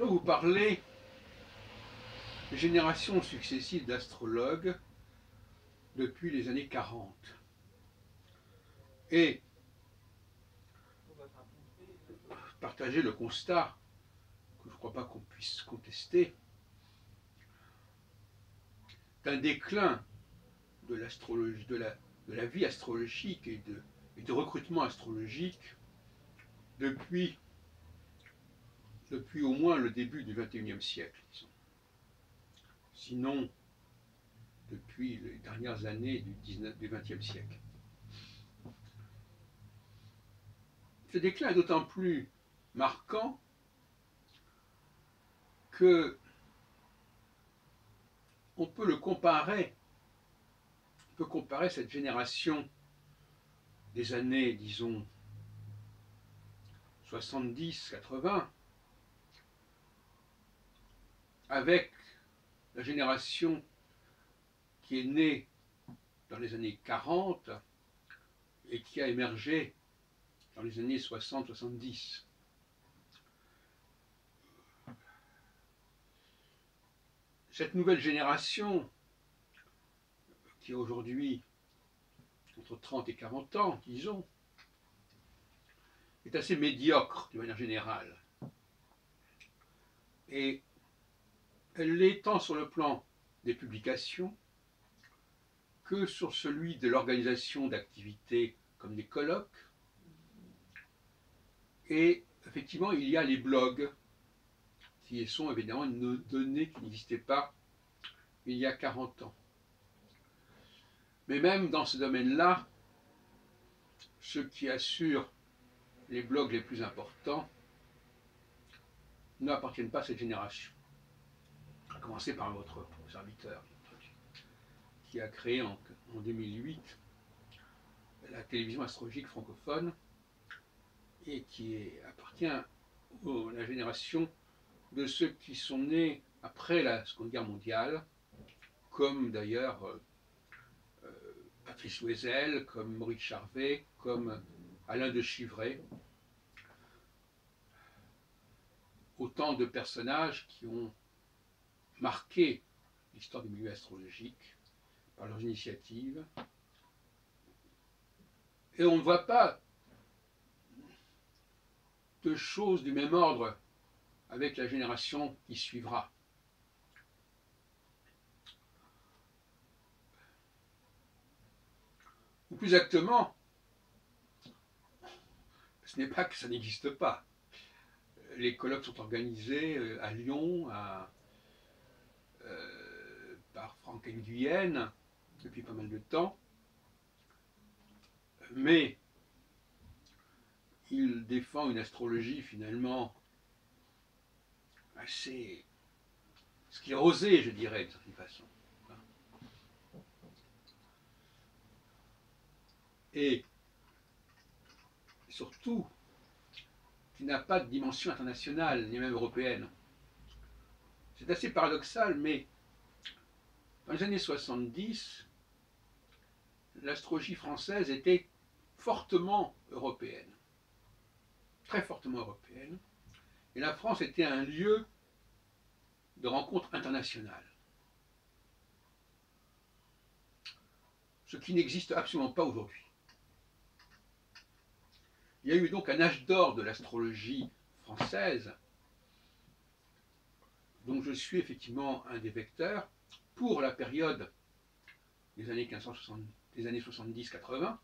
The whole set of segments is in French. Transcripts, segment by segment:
voudrais vous parler des générations successives d'astrologues depuis les années 40. Et partager le constat, que je ne crois pas qu'on puisse contester, d'un déclin de l'astrologie, de la vie astrologique et de recrutement astrologique depuis au moins le début du XXIe siècle, disons. Sinon, depuis les dernières années du XXe siècle. Ce déclin est d'autant plus marquant que on peut comparer cette génération des années, disons, 70-80 avec la génération qui est née dans les années 40 et qui a émergé dans les années 60-70. Cette nouvelle génération, qui a aujourd'hui entre 30 et 40 ans, disons, est assez médiocre de manière générale. Et elle l'est tant sur le plan des publications que sur celui de l'organisation d'activités comme des colloques. Et effectivement, il y a les blogs, qui sont évidemment une donnée qui n'existait pas il y a 40 ans. Mais même dans ce domaine-là, ceux qui assurent les blogs les plus importants n'appartiennent pas à cette génération. À commencer par votre serviteur, qui a créé en 2008 la télévision astrologique francophone et qui appartient à la génération de ceux qui sont nés après la Seconde Guerre mondiale, comme d'ailleurs Patrice Loisel, comme Maurice Charvet, comme Alain de Chivray. Autant de personnages qui ont marqué l'histoire du milieu astrologique par leurs initiatives. Et on ne voit pas de choses du même ordre avec la génération qui suivra. Ou plus exactement, ce n'est pas que ça n'existe pas. Les colloques sont organisés à Lyon, par Franck Nguyen, depuis pas mal de temps. Mais il défend une astrologie finalement assez sclérosée, je dirais, d'une certaine façon. Et surtout, qui n'a pas de dimension internationale, ni même européenne. C'est assez paradoxal, mais dans les années 70, l'astrologie française était fortement européenne, très fortement européenne, et la France était un lieu de rencontre internationale. Ce qui n'existe absolument pas aujourd'hui. Il y a eu donc un âge d'or de l'astrologie française, dont je suis effectivement un des vecteurs, pour la période des années 70-80,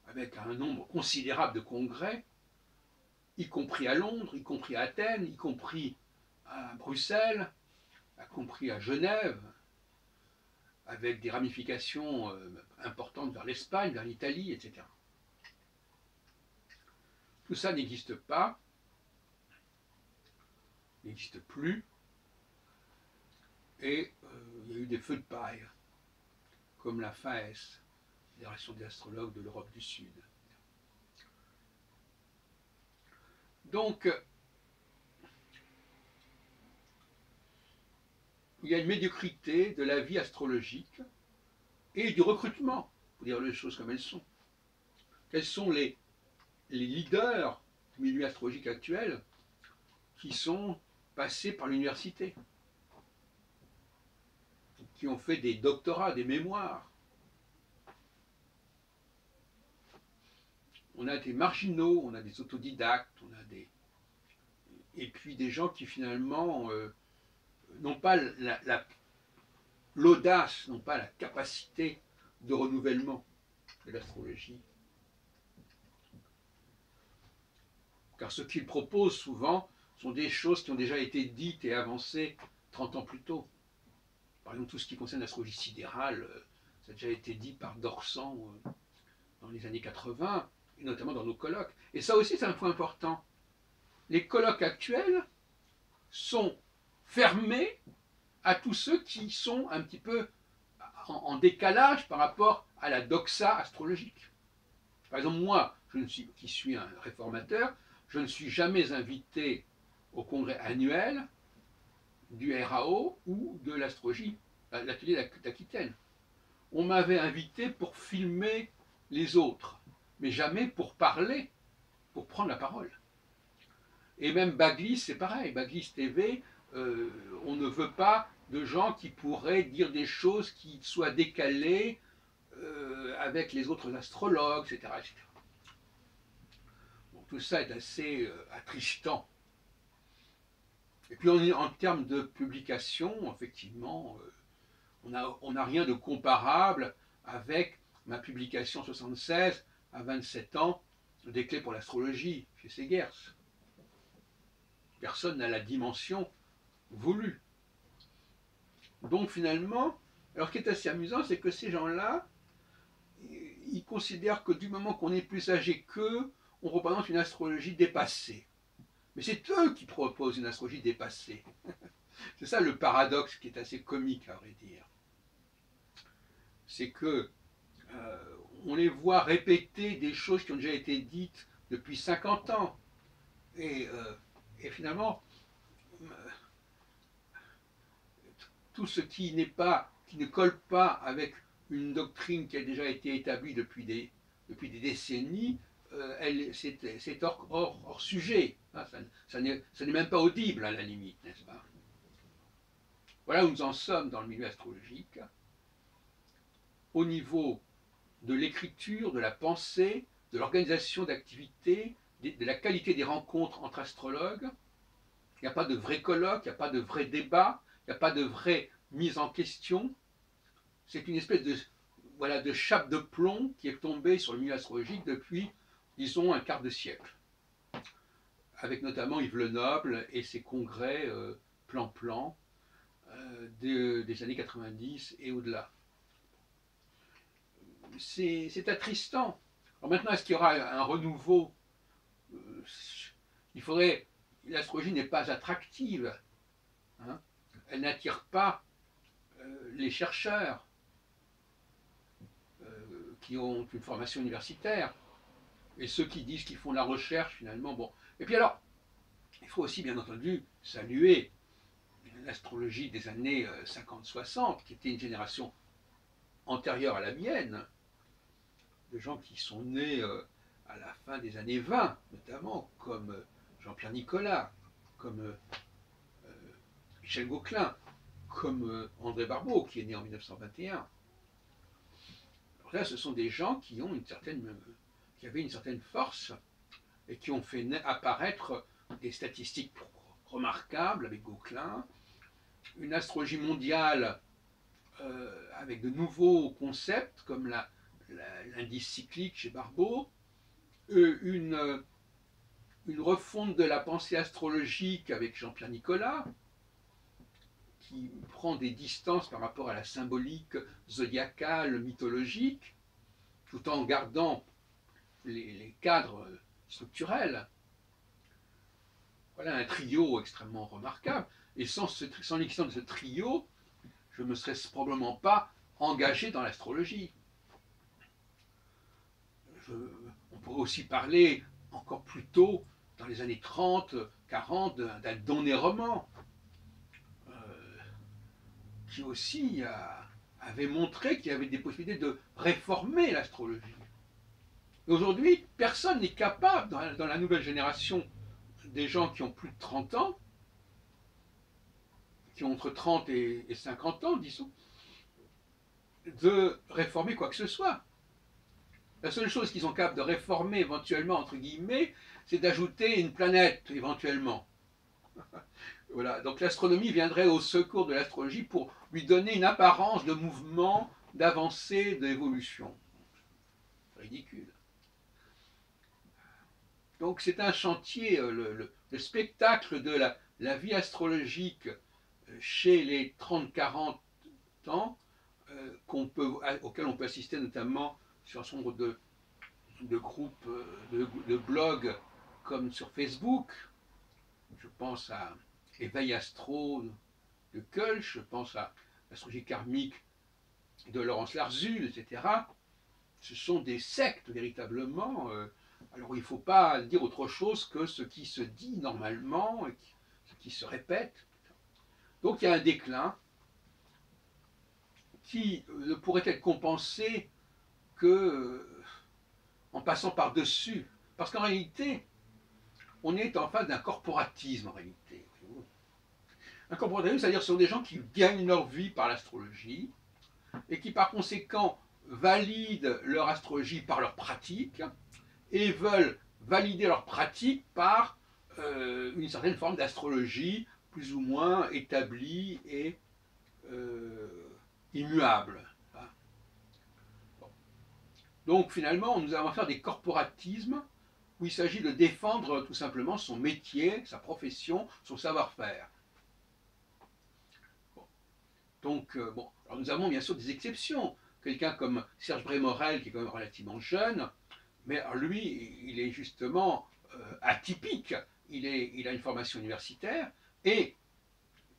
avec un nombre considérable de congrès, y compris à Londres, y compris à Athènes, y compris à Bruxelles, y compris à Genève, avec des ramifications importantes vers l'Espagne, vers l'Italie, etc. Tout ça n'existe pas, n'existe plus, et il y a eu des feux de paille, comme la FAES, Fédération des astrologues de l'Europe du Sud. Donc, il y a une médiocrité de la vie astrologique et du recrutement, pour dire les choses comme elles sont. Quels sont les leaders du milieu astrologique actuel qui sont passé par l'université, qui ont fait des doctorats, des mémoires. On a des marginaux, on a des autodidactes, on a des... et puis des gens qui finalement n'ont pas l'audace, n'ont pas la capacité de renouvellement de l'astrologie. Car ce qu'ils proposent souvent sont des choses qui ont déjà été dites et avancées 30 ans plus tôt. Par exemple, tout ce qui concerne l'astrologie sidérale, ça a déjà été dit par Dorsan dans les années 80, et notamment dans nos colloques. Et ça aussi, c'est un point important. Les colloques actuels sont fermés à tous ceux qui sont un petit peu en décalage par rapport à la doxa astrologique. Par exemple, moi, qui suis un réformateur, je ne suis jamais invité au congrès annuel du RAO ou de l'astrologie, l'atelier d'Aquitaine. On m'avait invité pour filmer les autres, mais jamais pour parler, pour prendre la parole. Et même Baglis, c'est pareil, Baglis TV, on ne veut pas de gens qui pourraient dire des choses qui soient décalées avec les autres astrologues, etc. etc. Bon, tout ça est assez attristant. Et puis en termes de publication, effectivement, on n'a rien de comparable avec ma publication 76 à 27 ans des clés pour l'astrologie chez Segers. Personne n'a la dimension voulue. Donc finalement, alors ce qui est assez amusant, c'est que ces gens-là, ils considèrent que du moment qu'on est plus âgé qu'eux, on représente une astrologie dépassée. Mais c'est eux qui proposent une astrologie dépassée. C'est ça le paradoxe qui est assez comique, à vrai dire. C'est que on les voit répéter des choses qui ont déjà été dites depuis 50 ans. Et finalement, tout ce qui ne colle pas avec une doctrine qui a déjà été établie depuis des décennies, c'est hors sujet. Ça n'est même pas audible à la limite, n'est-ce pas? Voilà où nous en sommes dans le milieu astrologique. Au niveau de l'écriture, de la pensée, de l'organisation d'activités, de la qualité des rencontres entre astrologues, il n'y a pas de vrai colloque, il n'y a pas de vrai débat, il n'y a pas de vraie mise en question. C'est une espèce de chape de plomb qui est tombée sur le milieu astrologique depuis, disons, un quart de siècle. Avec notamment Yves Lenoble et ses congrès plan-plan des années 90 et au-delà. C'est attristant. Alors maintenant, est-ce qu'il y aura un renouveau? L'astrologie n'est pas attractive. Hein, elle n'attire pas les chercheurs qui ont une formation universitaire et ceux qui disent qu'ils font de la recherche finalement. Bon. Et puis alors, il faut aussi bien entendu saluer l'astrologie des années 50-60, qui était une génération antérieure à la mienne, de gens qui sont nés à la fin des années 20, notamment, comme Jean-Pierre Nicolas, comme Michel Gauquelin, comme André Barbeau, qui est né en 1921. Alors là, ce sont des gens qui avaient une certaine force et qui ont fait apparaître des statistiques remarquables avec Gauquelin, une astrologie mondiale avec de nouveaux concepts comme l'indice cyclique chez Barbeau, une refonte de la pensée astrologique avec Jean-Pierre Nicolas, qui prend des distances par rapport à la symbolique zodiacale, mythologique, tout en gardant les cadres structurels. Voilà un trio extrêmement remarquable. Et sans l'existence de ce trio, je ne me serais probablement pas engagé dans l'astrologie. On pourrait aussi parler encore plus tôt, dans les années 30, 40, d'un Donnerement, qui aussi avait montré qu'il y avait des possibilités de réformer l'astrologie. Aujourd'hui, personne n'est capable, dans la nouvelle génération des gens qui ont plus de 30 ans, qui ont entre 30 et 50 ans, disons, de réformer quoi que ce soit. La seule chose qu'ils sont capables de réformer éventuellement, entre guillemets, c'est d'ajouter une planète, éventuellement. Voilà. Donc l'astronomie viendrait au secours de l'astrologie pour lui donner une apparence de mouvement, d'avancée, d'évolution. Ridicule. Donc c'est un chantier, le spectacle de la vie astrologique chez les 30-40 ans, auquel on peut assister notamment sur un certain nombre de groupes, de blogs comme sur Facebook. Je pense à Éveil Astro de Kölsch, je pense à l'astrologie karmique de Laurence Larzul, etc. Ce sont des sectes véritablement. Alors il ne faut pas dire autre chose que ce qui se dit normalement, ce qui se répète. Donc il y a un déclin qui ne pourrait être compensé que en passant par-dessus. Parce qu'en réalité, on est en face d'un corporatisme en réalité. Un corporatisme, c'est-à-dire que ce sont des gens qui gagnent leur vie par l'astrologie et qui par conséquent valident leur astrologie par leur pratique et veulent valider leur pratique par une certaine forme d'astrologie plus ou moins établie et immuable. Donc finalement, nous avons affaire à des corporatismes où il s'agit de défendre tout simplement son métier, sa profession, son savoir-faire. Donc, alors nous avons bien sûr des exceptions. Quelqu'un comme Serge Brémorel, qui est quand même relativement jeune, mais lui, il est justement atypique. Il a une formation universitaire et,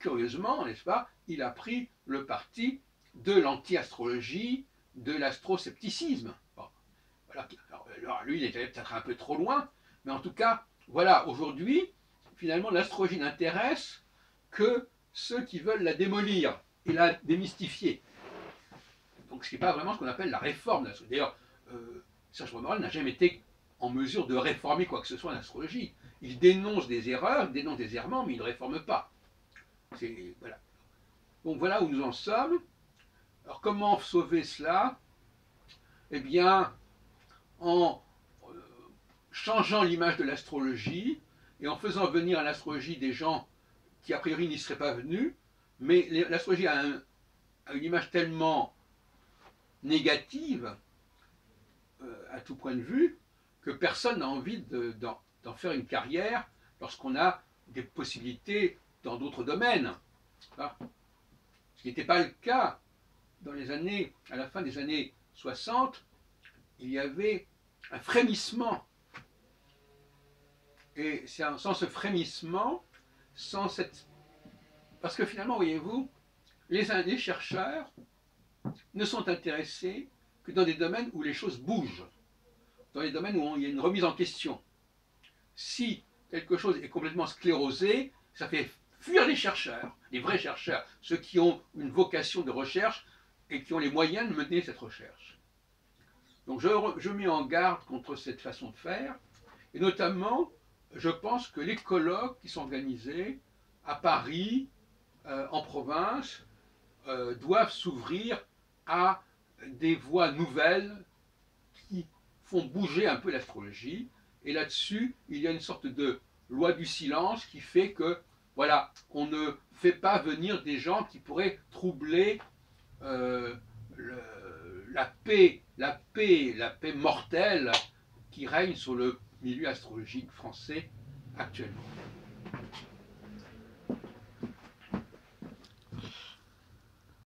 curieusement, n'est-ce pas, il a pris le parti de l'anti-astrologie, de l'astroscepticisme. Bon, voilà. Alors, lui, il était peut-être un peu trop loin, mais en tout cas, voilà, aujourd'hui, finalement, l'astrologie n'intéresse que ceux qui veulent la démolir et la démystifier. Donc ce n'est pas vraiment ce qu'on appelle la réforme de l'astrologie. D'ailleurs, Serge Brémorel n'a jamais été en mesure de réformer quoi que ce soit en astrologie. Il dénonce des erreurs, il dénonce des errements, mais il ne réforme pas. Voilà. Donc voilà où nous en sommes. Alors comment sauver cela? Eh bien, en changeant l'image de l'astrologie et en faisant venir à l'astrologie des gens qui a priori n'y seraient pas venus, mais l'astrologie a une image tellement négative à tout point de vue que personne n'a envie d'en faire une carrière lorsqu'on a des possibilités dans d'autres domaines. Ce qui n'était pas le cas à la fin des années 60, il y avait un frémissement. Et sans ce frémissement, parce que finalement, voyez-vous, les chercheurs ne sont intéressés que dans des domaines où les choses bougent, dans les domaines où il y a une remise en question. Si quelque chose est complètement sclérosé, ça fait fuir les chercheurs, les vrais chercheurs, ceux qui ont une vocation de recherche et qui ont les moyens de mener cette recherche. Donc je mets en garde contre cette façon de faire, et notamment, je pense que les colloques qui sont organisés à Paris, en province, doivent s'ouvrir à des voies nouvelles qui font bouger un peu l'astrologie. Et là-dessus, il y a une sorte de loi du silence qui fait que, voilà, on ne fait pas venir des gens qui pourraient troubler la paix mortelle qui règne sur le milieu astrologique français actuellement.